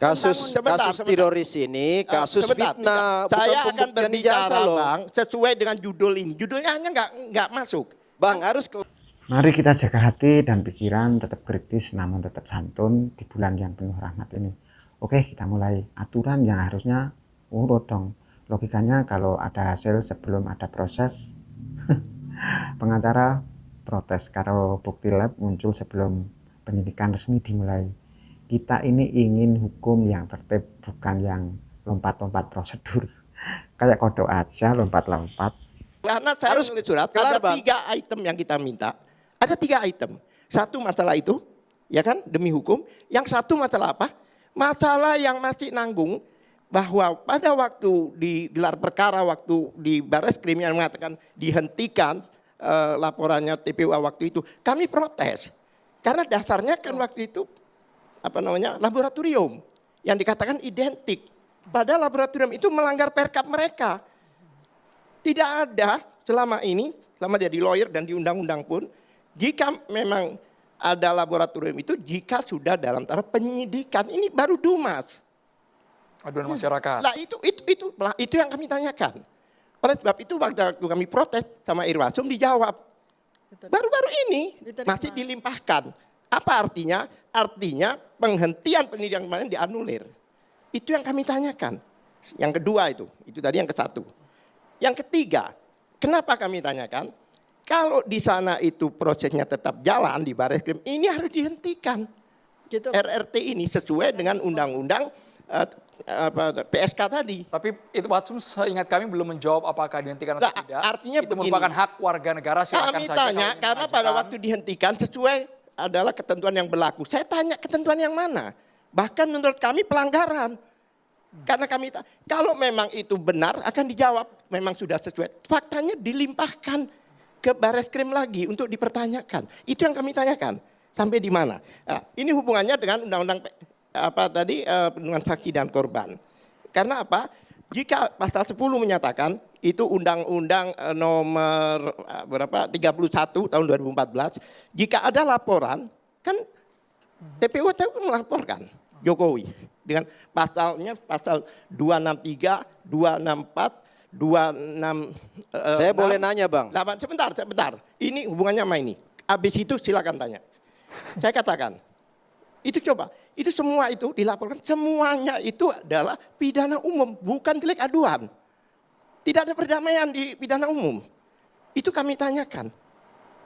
Kasus teroris ini, kasus fitnah, saya bukan akan pembuktian berbicara, ijazah loh. Bang, sesuai dengan judul ini. Judulnya hanya nggak masuk. Bang, harus Mari kita jaga hati dan pikiran, tetap kritis namun tetap santun di bulan yang penuh rahmat ini. Oke, kita mulai. Aturan yang harusnya urut dong. Logikanya kalau ada hasil sebelum ada proses, pengacara protes kalau bukti lab muncul sebelum penyidikan resmi dimulai. Kita ini ingin hukum yang tertib, bukan yang lompat-lompat prosedur. Kayak kodok aja lompat-lompat. Karena saya harus menulis surat, ada 3 item yang kita minta. Ada 3 item. Satu masalah itu, ya kan, demi hukum. Yang satu masalah apa? Masalah yang masih nanggung, bahwa pada waktu digelar perkara, waktu di Barreskrim yang mengatakan dihentikan laporannya TPUA waktu itu, kami protes. Karena dasarnya kan waktu itu, laboratorium yang dikatakan identik. Padahal laboratorium itu melanggar perkap mereka. Tidak ada selama ini, selama jadi lawyer dan di undang-undang pun, jika memang ada laboratorium itu, jika sudah dalam taraf penyidikan, ini baru Dumas. Aduan masyarakat. Lah itu yang kami tanyakan. Oleh sebab itu waktu kami protes sama Irwasum dijawab. Baru-baru ini masih dilimpahkan. Apa artinya? Artinya penghentian penyidikan kemarin dianulir. Itu yang kami tanyakan. Yang kedua itu tadi yang ke-1. Yang ketiga, kenapa kami tanyakan? Kalau di sana itu prosesnya tetap jalan di Barreskrim, ini harus dihentikan. Gitu. RRT ini sesuai dengan undang-undang PSK tadi. Tapi itu Watsum seingat kami belum menjawab apakah dihentikan atau tidak. Artinya itu merupakan hak warga negara, silakan kami saja. Kami tanya karena pada waktu dihentikan sesuai adalah ketentuan yang berlaku. Saya tanya ketentuan yang mana? Bahkan menurut kami pelanggaran. Karena kami kalau memang itu benar akan dijawab memang sudah sesuai. Faktanya dilimpahkan ke Barreskrim lagi untuk dipertanyakan. Itu yang kami tanyakan. Sampai di mana? Nah, ini hubungannya dengan undang-undang perlindungan saksi dan korban. Karena apa? Jika pasal 10 menyatakan itu undang-undang nomor 31 tahun 2014, jika ada laporan kan TPU melaporkan Jokowi dengan pasalnya pasal 263, 264, 26. Saya boleh nanya, Bang? Sebentar. Ini hubungannya sama ini. Habis itu silakan tanya. Saya katakan, itu semua itu dilaporkan, semuanya itu adalah pidana umum, bukan delik aduan. Tidak ada perdamaian di pidana umum. Itu kami tanyakan.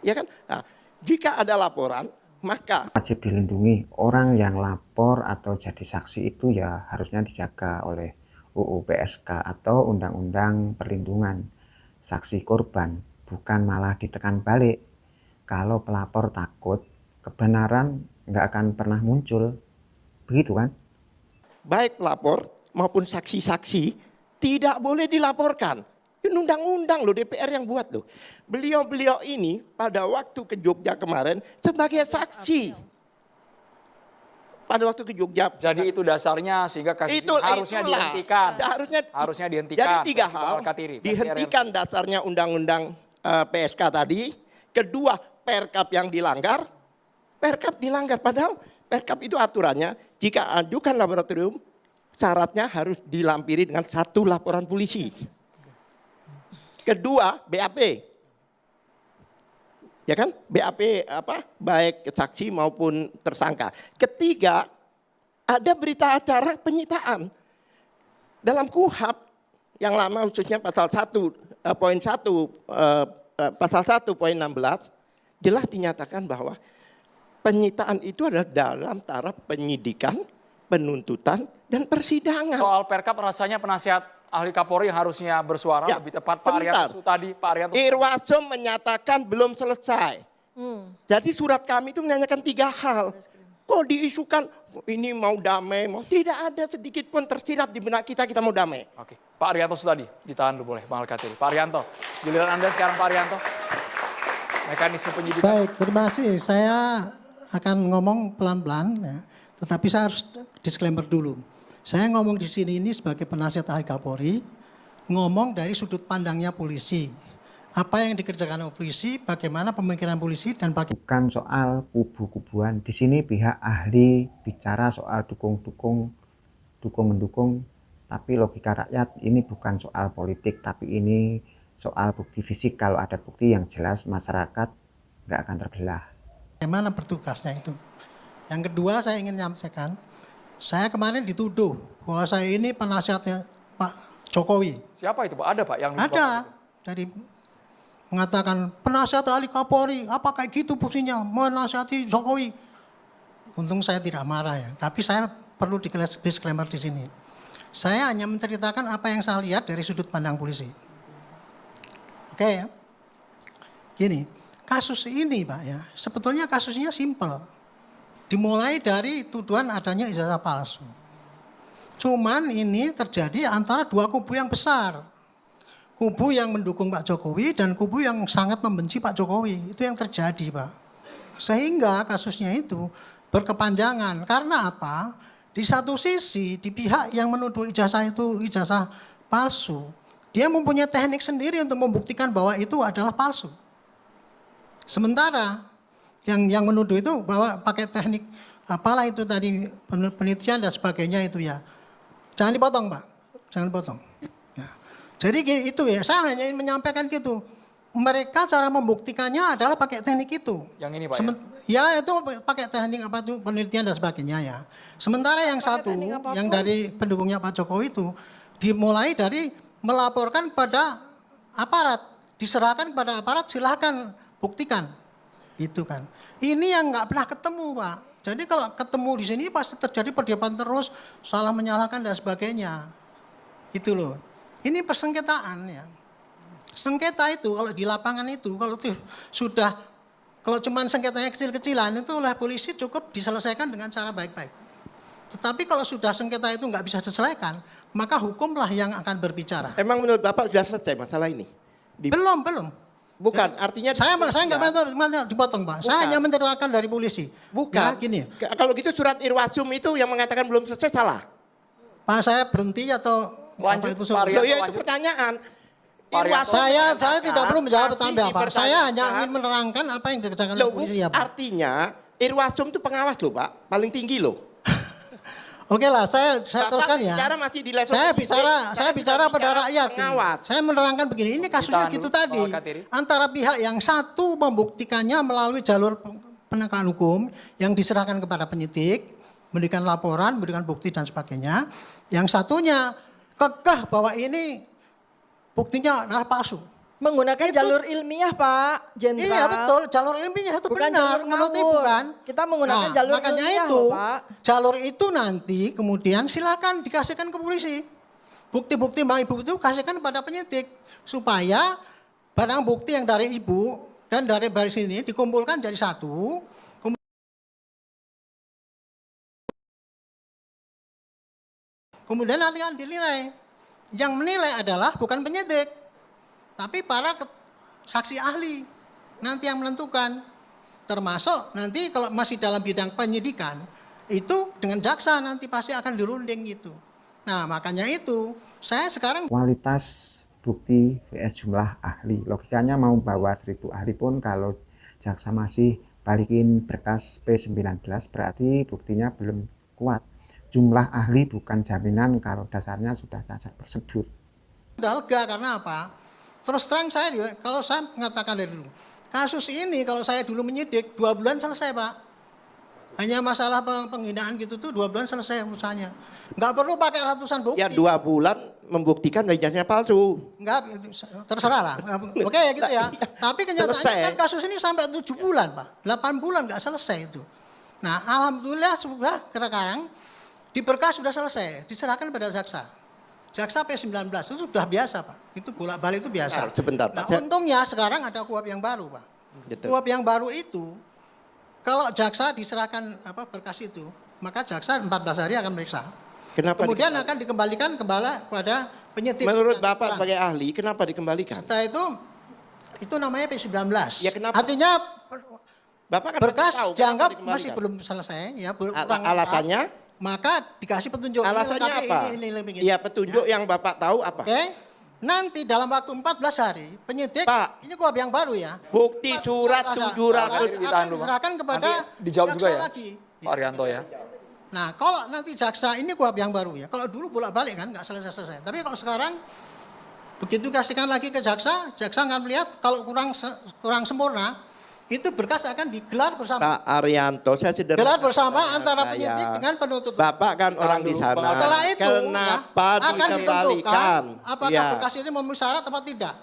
Ya kan? Nah, jika ada laporan, maka wajib dilindungi. Orang yang lapor atau jadi saksi itu ya harusnya dijaga oleh UU PSK atau Undang-Undang Perlindungan Saksi Korban, bukan malah ditekan balik. Kalau pelapor takut, kebenaran nggak akan pernah muncul. Begitu kan? Baik pelapor maupun saksi-saksi tidak boleh dilaporkan. Ini undang-undang loh, DPR yang buat loh. Beliau-beliau ini pada waktu ke Jogja kemarin sebagai saksi. Pada waktu ke Jogja. Jadi itu dasarnya sehingga kasus harusnya dihentikan. Harusnya dihentikan. Jadi 3 hal. Dihentikan dasarnya undang-undang PSK tadi. Kedua, perkap yang dilanggar. Perkap dilanggar. Padahal perkap itu aturannya jika ajukan laboratorium syaratnya harus dilampiri dengan 1 laporan polisi. Kedua, BAP. Ya kan? BAP baik saksi maupun tersangka. Ketiga, ada berita acara penyitaan. Dalam KUHP yang lama khususnya pasal 1 poin 1 pasal 1 poin 16 jelas dinyatakan bahwa penyitaan itu adalah dalam taraf penyidikan, penuntutan dan persidangan. Soal perkap rasanya penasihat ahli Kapolri yang harusnya bersuara lebih tepat Pak Arianto tadi. Pak Arianto Irwasum menyatakan belum selesai. Jadi surat kami itu menanyakan 3 hal. Kok diisukan ini mau damai, tidak ada sedikit pun tersirat di benak kita mau damai. Oke, Pak Arianto tadi ditahan dulu boleh Bang Al-Katiri. Pak Arianto, giliran Anda sekarang Pak Arianto. Mekanisme penyidikan. Baik, terima kasih. Saya akan ngomong pelan-pelan ya. Tetapi saya harus disclaimer dulu. Saya ngomong di sini ini sebagai penasihat ahli Kapolri, ngomong dari sudut pandangnya polisi. Apa yang dikerjakan oleh polisi, bagaimana pemikiran polisi dan bukan soal kubu-kubuan. Di sini pihak ahli bicara soal dukung-dukung dukung-mendukung, tapi logika rakyat ini bukan soal politik, tapi ini soal bukti fisik. Kalau ada bukti yang jelas, masyarakat nggak akan terbelah. Bagaimana bertugasnya itu. Yang kedua saya ingin menyampaikan, saya kemarin dituduh bahwa saya ini penasihatnya Pak Jokowi. Siapa itu Pak? Ada Pak yang Ada dari mengatakan penasihat ahli Kapolri, apa kayak gitu fungsinya menasihati Jokowi. Untung saya tidak marah ya, tapi saya perlu disclaimer di sini. Saya hanya menceritakan apa yang saya lihat dari sudut pandang polisi. Oke ya. Gini, kasus ini Pak ya, sebetulnya kasusnya simpel. Dimulai dari tuduhan adanya ijazah palsu. Cuman ini terjadi antara dua kubu yang besar. Kubu yang mendukung Pak Jokowi dan kubu yang sangat membenci Pak Jokowi. Itu yang terjadi Pak. Sehingga kasusnya itu berkepanjangan. Karena apa? Di satu sisi, di pihak yang menuduh ijazah itu ijazah palsu, dia mempunyai teknik sendiri untuk membuktikan bahwa itu adalah palsu. Sementara yang menuduh itu bahwa pakai teknik apalah itu tadi penelitian dan sebagainya itu ya. Jangan dipotong Pak, jangan dipotong. Ya. Jadi itu ya, saya hanya ingin menyampaikan gitu. Mereka cara membuktikannya adalah pakai teknik itu. Yang ini Pak ya itu pakai teknik apa itu penelitian dan sebagainya ya. Sementara yang satu yang dari pendukungnya Pak Jokowi itu dimulai dari melaporkan pada aparat, diserahkan kepada aparat, silahkan buktikan. Itu kan. Ini yang nggak pernah ketemu Pak. Jadi kalau ketemu di sini pasti terjadi perdebatan terus, salah menyalahkan dan sebagainya. Itu loh. Ini persengketaan ya. Sengketa itu kalau di lapangan itu kalau sudah kalau cuman sengketanya kecil-kecilan itu oleh polisi cukup diselesaikan dengan cara baik-baik. Tetapi kalau sudah sengketa itu nggak bisa diselesaikan, maka hukumlah yang akan berbicara. Emang menurut Bapak sudah selesai masalah ini? Belum. Bukan, artinya saya nggak mau dipotong Pak. Saya hanya menceritakan dari polisi. Bukan. Ya, gini. Kalau gitu surat Irwasum itu yang mengatakan belum selesai salah. Pak saya berhenti atau lanjut, apa itu Pak Arianto, Loh ya itu lanjut. pertanyaan. Pak Irwasum saya mengatakan tidak perlu menjawab pertanyaan Pak. Saya hanya dipertanyakan. ingin menerangkan apa yang dikerjakan oleh Loh, polisi ya Pak. artinya Irwasum itu pengawas loh Pak, paling tinggi loh. Oke lah, saya Bapak teruskan ya. bicara masih di level Saya penyidik, saya bicara pada bicara rakyat. pengawas. Saya menerangkan begini, ini kasusnya Ditahan gitu dulu, tadi. Pak Katiri. Antara pihak yang satu membuktikannya melalui jalur penegakan hukum yang diserahkan kepada penyidik, memberikan laporan, memberikan bukti dan sebagainya. Yang satunya kekeh bahwa ini buktinya adalah palsu. Menggunakan Itu- jalur ilmiah Pak Jenderal. Iya betul, jalur ilmiah itu Bukan benar, jalur menurut ngawur. Ibu kan. Kita menggunakan jalur makanya ilmiah itu, loh, Pak. jalur itu nanti kemudian silakan dikasihkan ke polisi. Bukti-bukti Mbak Ibu itu kasihkan kepada penyidik. Supaya barang bukti yang dari Ibu dan dari baris ini dikumpulkan jadi satu. Kemudian nanti akan dinilai. Yang menilai adalah bukan penyidik, tapi para saksi ahli nanti yang menentukan. Termasuk nanti kalau masih dalam bidang penyidikan, itu dengan jaksa nanti pasti akan dirunding gitu. Nah makanya itu saya sekarang Kualitas bukti vs jumlah ahli. Logikanya mau bawa 1000 ahli pun kalau jaksa masih balikin berkas P19 berarti buktinya belum kuat. Jumlah ahli bukan jaminan kalau dasarnya sudah cacat prosedur. udah lega karena apa? Terus terang saya juga, kalau saya mengatakan dari dulu, kasus ini kalau saya dulu menyidik 2 bulan selesai Pak. Hanya masalah penghinaan gitu tuh 2 bulan selesai urusannya. Nggak perlu pakai ratusan bukti. Ya 2 bulan membuktikan ijazahnya palsu. Enggak, terserah lah. Oke ya gitu ya. Tapi kenyataannya Selesai. kan kasus ini sampai 7 bulan Pak. 8 bulan nggak selesai itu. Nah alhamdulillah sudah sekarang di berkas sudah selesai. Diserahkan pada jaksa. Jaksa P19 itu sudah biasa Pak. Itu bolak-balik itu biasa. Sebentar, Nah Pak. untungnya sekarang ada kuhap yang baru Pak. Gitu. Kuhap yang baru itu kalau jaksa diserahkan berkas itu, maka jaksa 14 hari akan meriksa. Kenapa? Kemudian akan dikembalikan kepada penyidik. Menurut Yang Bapak pulang. sebagai ahli, kenapa dikembalikan? Setelah itu namanya P19. Ya, kenapa? Artinya Bapak kan berkas pasti tahu kenapa dianggap dikembalikan. masih belum selesai ya. Alasannya? Maka dikasih petunjuk. Ini Alasannya lengkapnya apa? Ini begini. Iya petunjuk yang Bapak tahu apa? Oke. Nanti dalam waktu 14 hari penyidik, Pak. ini kuhap yang baru ya. Bukti surat 14 700. akan diserahkan kepada Nanti dijawab juga jaksa ya lagi. Pak Arianto ya. Nah, kalau nanti jaksa ini kuhab yang baru ya. Kalau dulu bolak-balik kan nggak selesai-selesai. Tapi kalau sekarang begitu kasihkan lagi ke jaksa, jaksa akan melihat kalau kurang sempurna, itu berkas akan digelar bersama. Pak Arianto, saya sederhana. Gelar bersama Tanya antara saya. penyidik dengan penuntut. Bapak kan orang di sana. Setelah itu Kenapa ya, akan ditentukan dikembalikan? apakah Ya. berkas itu memenuhi syarat atau tidak.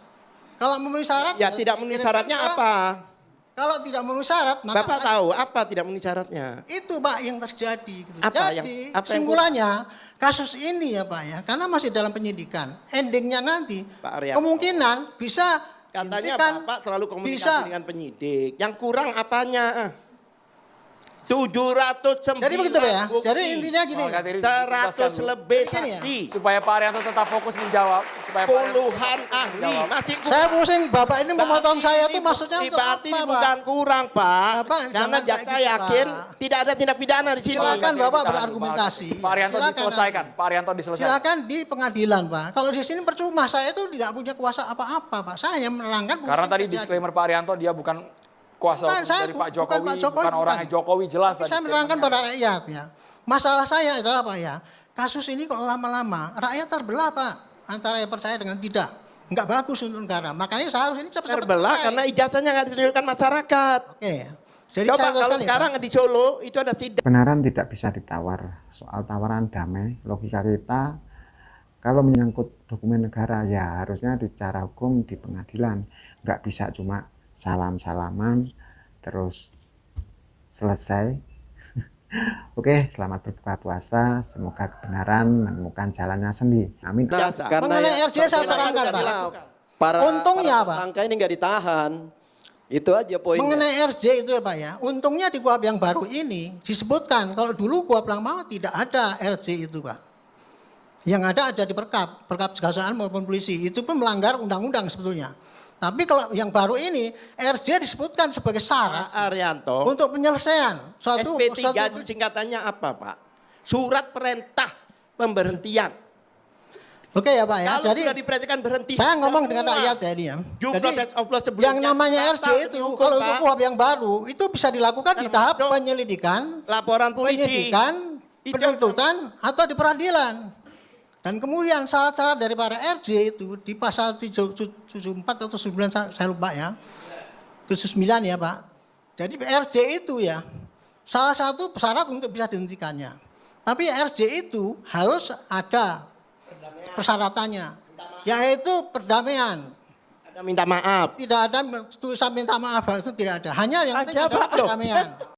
Kalau memenuhi syarat, Ya tidak memenuhi syaratnya dikirimkan ke- apa? Kalau tidak memenuhi syarat, maka Bapak tahu apa tidak memenuhi syaratnya? itu Pak yang terjadi. Gitu. Apa Jadi yang- apa yang- simpulannya kasus ini ya Pak ya, karena masih dalam penyidikan. Endingnya nanti Pak Arianto. kemungkinan bisa Katanya dihentikan, Bapak selalu komunikasi bisa. dengan penyidik. Yang kurang apanya? 709 Jadi begitu Pak ya. bukti. Jadi intinya gini. Pak Katiri, 100 jelaskan dulu. lebih Ini ya. saksi. Supaya Pak Arianto tetap fokus menjawab. Supaya Pak Arianto Puluhan ahli Jawab. masih kurang. Saya pusing Bapak ini memotong Berarti saya ini tuh maksudnya untuk berarti apa Pak? bukan kurang Pak. Bapak, Karena jangan kayak jaksa gitu, yakin Pak. tidak ada tindak pidana di sini. Silakan Katiri, Bapak ditahan. berargumentasi. Pak Arianto Silakan diselesaikan. nanti. Pak Arianto diselesaikan. Silakan di pengadilan Pak. Kalau di sini percuma, saya itu tidak punya kuasa apa-apa Pak. Saya hanya menerangkan. bukti Karena yang tadi terjadi. disclaimer Pak Arianto dia bukan kuasa Bukan, hukum saya dari bu- Pak bukan Jokowi, Pak Jokowi, bukan orangnya bukan. Jokowi, jelas Tapi tadi. saya menerangkan statementnya. pada rakyat ya. Masalah saya adalah Pak ya, kasus ini kalau lama-lama rakyat terbelah Pak antara yang percaya dengan tidak. Nggak bagus untuk negara. Makanya seharusnya ini cepat-cepat Terbelah selesai. karena ijazahnya nggak ditunjukkan masyarakat. Oke. Jadi Coba saya kalau teruskan ya, sekarang Pak. di Solo itu ada sidang. Kebenaran tidak bisa ditawar. Soal tawaran damai, logika kita kalau menyangkut dokumen negara ya harusnya secara hukum di pengadilan. Nggak bisa cuma salam-salaman terus selesai. Oke, selamat berbuka puasa. Semoga kebenaran menemukan jalannya sendiri. Amin. Nah, Biasa. karena Mengenai ya, RJ saya terkenal terangkan, kan Pak. bilang, Para Untungnya, Pak. tersangka ini nggak ditahan. Itu aja poinnya. Mengenai RJ itu ya Pak ya, untungnya di kuhab yang baru ini disebutkan kalau dulu kuhab lama tidak ada RJ itu Pak. Yang ada di perkap kejaksaan maupun polisi. Itu pun melanggar undang-undang sebetulnya. Tapi kalau yang baru ini RJ disebutkan sebagai Pak syarat Arianto, untuk penyelesaian suatu SP3 itu singkatannya apa Pak? Surat perintah pemberhentian. Oke ya Pak ya. Kalau Jadi sudah diperhatikan berhenti. saya ngomong dengan semua rakyat ya ini ya. due Jadi process of law sebelumnya yang namanya RJ batal itu dihukum, kalau untuk Pak. kuhab yang baru itu bisa dilakukan di tahap Termasuk penyelidikan, Laporan polisi. penyidikan, Itu penuntutan atau di peradilan. Dan kemudian syarat-syarat dari para RJ itu di pasal 74 atau 9 saya lupa ya. 79 ya Pak. Jadi RJ itu ya salah satu syarat untuk bisa dihentikannya. Tapi RJ itu harus ada persyaratannya, yaitu perdamaian. Ada minta maaf. Tidak ada tulisan minta maaf itu tidak ada. Hanya yang penting Ada, adalah Pak. Loh, perdamaian.